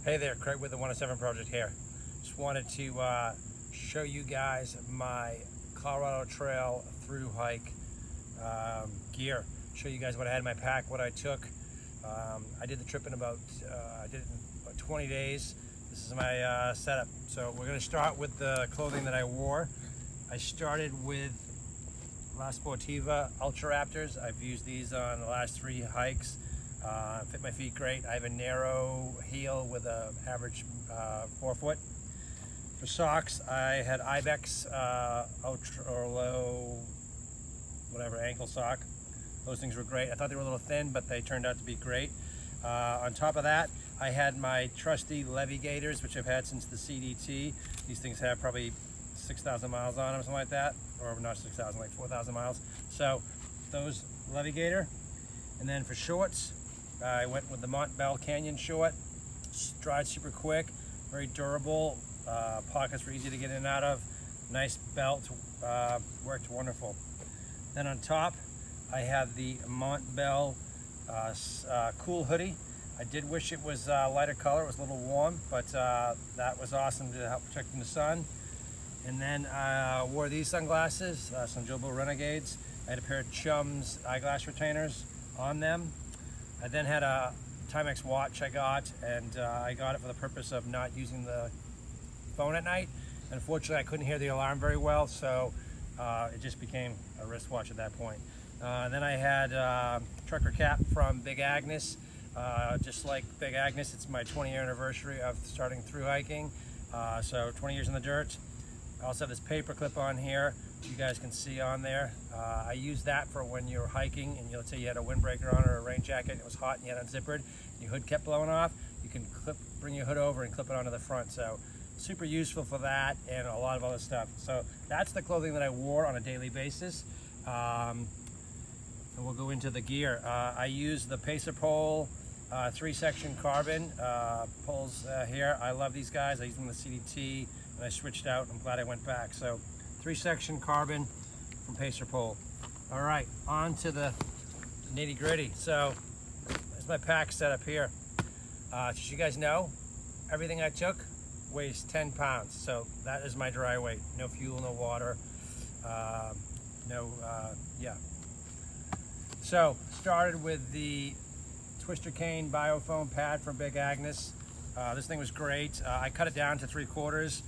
Hey there, Craig with the 107 Project here. Just wanted to show you guys my Colorado Trail through hike gear. Show you guys what I had in my pack, what I took. I did the trip in about 20 days. This is my setup. So we're going to start with the clothing that I wore. I started with La Sportiva Ultra Raptors. I've used these on the last 3 hikes. Fit my feet great. I have a narrow heel with an average 4-foot. For socks, I had Ibex ultra or low, whatever, ankle sock. Those things were great. I thought they were a little thin, but they turned out to be great. On top of that, I had my trusty Levigators, which I've had since the CDT. These things have probably 6,000 miles on them, something like that, or not 6,000, like 4,000 miles. So those Levigator. And then for shorts, I went with the Montbell Canyon short. Dried super quick, very durable. Pockets were easy to get in and out of. Nice belt, worked wonderful. Then on top, I have the Montbell cool hoodie. I did wish it was lighter color. It was a little warm, but that was awesome to help protect from the sun. And then I wore these sunglasses, some Jobo Renegades. I had a pair of Chum's eyeglass retainers on them. I then had a Timex watch I got, and I got it for the purpose of not using the phone at night. Unfortunately, I couldn't hear the alarm very well, so it just became a wristwatch at that point. Then I had a trucker cap from Big Agnes. Just like Big Agnes, it's my 20-year anniversary of starting through hiking, so 20 years in the dirt. I also have this paper clip on here, you guys can see on there. I use that for when you're hiking and let's say you had a windbreaker on or a rain jacket and it was hot and you had unzippered, your hood kept blowing off, you can bring your hood over and clip it onto the front. So super useful for that and a lot of other stuff. So that's the clothing that I wore on a daily basis. And we'll go into the gear. I use the Pacer pole 3-section carbon poles here. I love these guys. I used them in the CDT and I switched out. I'm glad I went back. So 3-section carbon from Pacer pole. All right, on to the nitty gritty. So there's my pack set up here. As you guys know, everything I took weighs 10 pounds. So that is my dry weight. No fuel, no water, yeah. So started with the Twister Cane Biofoam pad from Big Agnes. This thing was great. I cut it down to 3/4,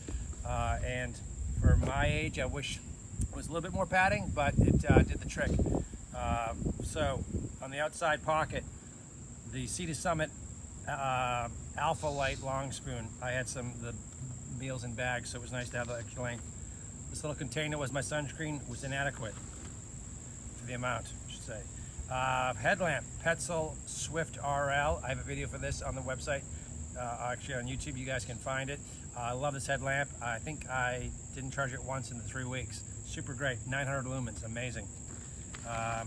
and for my age, I wish it was a little bit more padding, but it did the trick. So on the outside pocket, the Cedar Summit Alpha Light long spoon. I had the meals in bags, so it was nice to have that extra length. This little container was my sunscreen, was inadequate for the amount, I should say. Headlamp, Petzl Swift RL. I have a video for this on the website, actually on YouTube, you guys can find it. I love this headlamp. I think I didn't charge it once in the 3 weeks. Super great, 900 lumens, amazing. Let's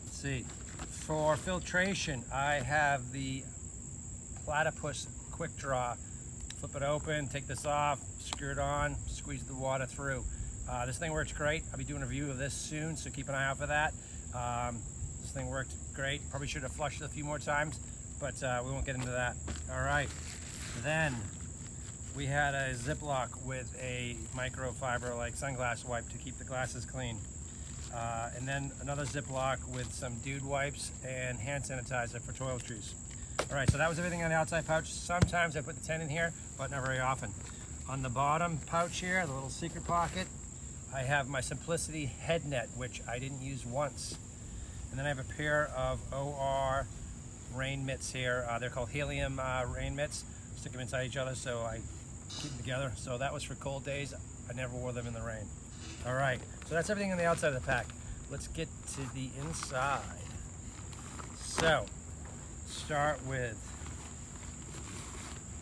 see, for filtration, I have the Platypus Quick Draw. Flip it open, take this off, screw it on, squeeze the water through. This thing works great. I'll be doing a review of this soon, so keep an eye out for that. This thing worked great. Probably should have flushed it a few more times, but we won't get into that. All right, then we had a Ziploc with a microfiber like sunglass wipe to keep the glasses clean. And then another Ziploc with some dude wipes and hand sanitizer for toiletries. All right, so that was everything on the outside pouch. Sometimes I put the tent in here, but not very often. On the bottom pouch here, the little secret pocket, I have my Simplicity head net, which I didn't use once. And then I have a pair of OR rain mitts here. They're called helium rain mitts. Stick them inside each other so I keep them together. So that was for cold days. I never wore them in the rain. All right, so that's everything on the outside of the pack. Let's get to the inside. So, start with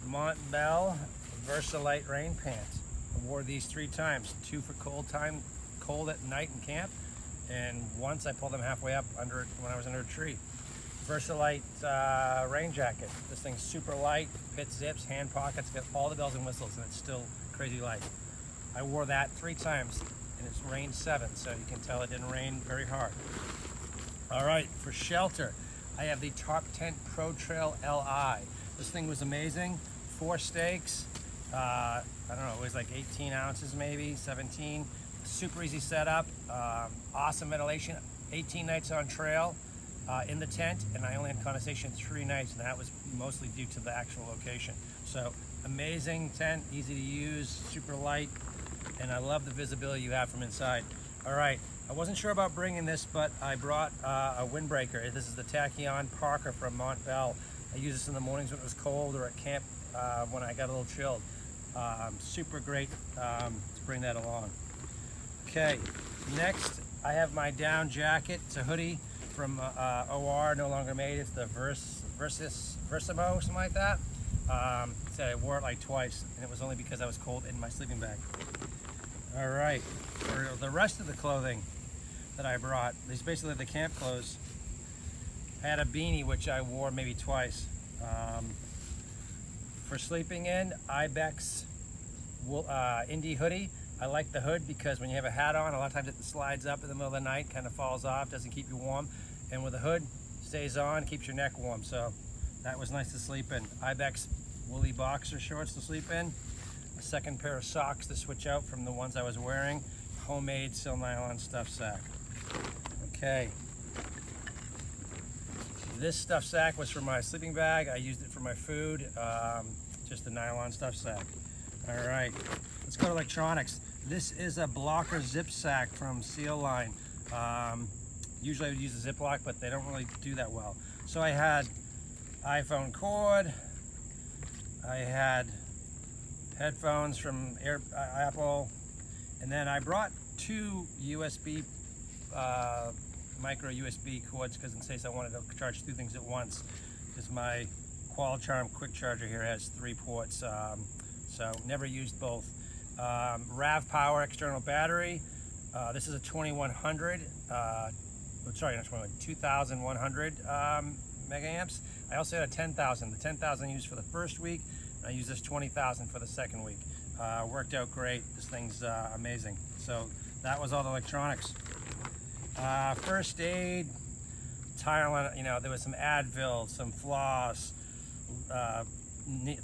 Montbell Versalite rain pants. I wore these 3 times, 2 for cold at night in camp, and once I pulled them halfway up when I was under a tree. Versalite rain jacket. This thing's super light, pit zips, hand pockets, got all the bells and whistles, and it's still crazy light. I wore that 3 times, and it's rained 7, so you can tell it didn't rain very hard. All right, for shelter, I have the Top Tent Pro Trail LI. This thing was amazing. 4 stakes. I don't know, it was like 18 ounces maybe, 17. Super easy setup. Awesome ventilation. 18 nights on trail in the tent, and I only had condensation 3 nights, and that was mostly due to the actual location. So amazing tent, easy to use, super light, and I love the visibility you have from inside. All right, I wasn't sure about bringing this, but I brought a windbreaker. This is the Tachyon Parker from Montbell. I use this in the mornings when it was cold, or at camp when I got a little chilled. Super great to bring that along. Okay, next I have my down jacket. It's a hoodie from OR, no longer made. It's the Versamo, something like that. Said I wore it like twice, and it was only because I was cold in my sleeping bag. All right, for the rest of the clothing that I brought, these basically the camp clothes. I had a beanie, which I wore maybe twice. For sleeping in, Ibex Indie hoodie. I like the hood because when you have a hat on, a lot of times it slides up in the middle of the night, kind of falls off, doesn't keep you warm. And with the hood, stays on, keeps your neck warm. So that was nice to sleep in. Ibex woolly boxer shorts to sleep in. A second pair of socks to switch out from the ones I was wearing. Homemade sil nylon stuff sack. Okay. This stuff sack was for my sleeping bag. I used it for my food. Just a nylon stuff sack. All right, let's go to electronics. This is a blocker zip sack from Seal Line. Usually I would use a Ziploc, but they don't really do that well. So I had iPhone cord. I had headphones from Apple, and then I brought 2 USB micro USB cords because in case I wanted to charge 2 things at once, because my Qualcharm quick charger here has 3 ports, so never used both. RAV Power external battery. This is a 2100, sorry, not 21, 2100 megaamps. I also had a 10,000. The 10,000 I used for the first week, and I used this 20,000 for the second week. Worked out great. This thing's amazing. So that was all the electronics. First aid, Tylenol, there was some Advil, some floss,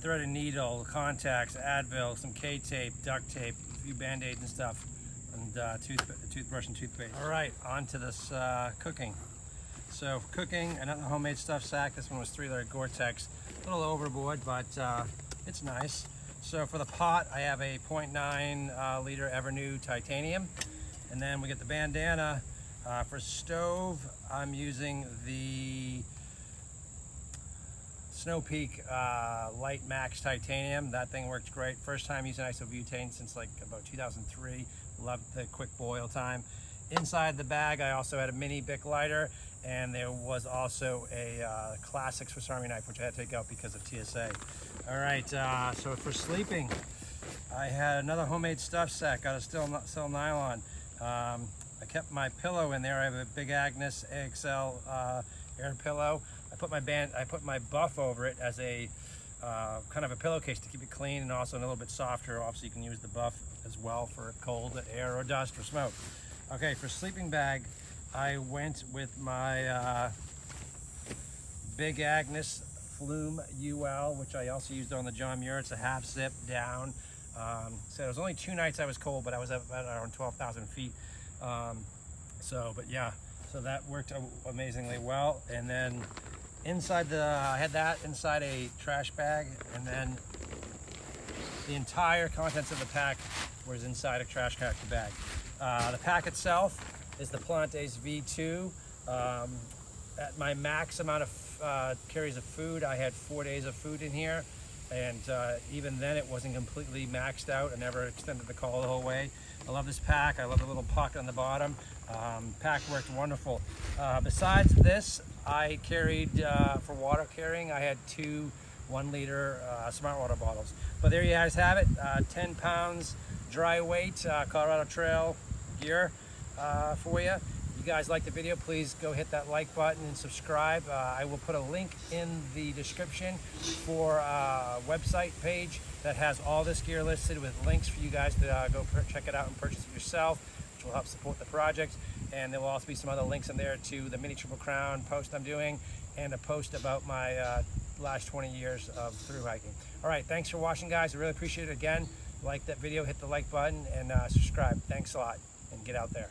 threaded needle, contacts, Advil, some K-tape, duct tape, a few Band-Aids and stuff, and toothbrush and toothpaste. All right, on to this cooking. So for cooking, another homemade stuff sack. This one was 3-layer Gore-Tex. A little overboard, but it's nice. So for the pot, I have a 0.9 liter Evernew titanium. And then we get the bandana. For stove, I'm using the Snow Peak Light Max Titanium. That thing works great. First time using isobutane since like about 2003. Loved the quick boil time. Inside the bag, I also had a mini Bic lighter, and there was also a classic Swiss Army knife, which I had to take out because of TSA. All right, so for sleeping, I had another homemade stuff sack out of sil nylon. I kept my pillow in there. I have a Big Agnes AXL air pillow. I put my buff over it as a kind of a pillowcase to keep it clean and also a little bit softer. Obviously, you can use the buff as well for cold air or dust or smoke. Okay, for sleeping bag, I went with my Big Agnes Flume UL, which I also used on the John Muir. It's a half zip down. So it was only 2 nights I was cold, but I was up at around 12,000 feet. But yeah, so that worked amazingly well. And then inside I had that inside a trash bag, and then the entire contents of the pack was inside a trash bag. The pack itself is the Plantes V2. At my max amount of carries of food, I had 4 days of food in here, and even then it wasn't completely maxed out. I never extended the call the whole way. I love this pack. I love the little pocket on the bottom. Pack worked wonderful. Besides this, I carried, for water carrying, I had 2 1-liter smart water bottles. But there you guys have it, 10 pounds dry weight Colorado Trail gear for you. If you guys like the video, please go hit that like button and subscribe. I will put a link in the description for a website page that has all this gear listed with links for you guys to go check it out and purchase it yourself, which will help support the project. And there will also be some other links in there to the Mini Triple Crown post I'm doing, and a post about my last 20 years of through hiking. All right, thanks for watching, guys. I really appreciate it. Again, like that video, hit the like button, and subscribe. Thanks a lot, and get out there.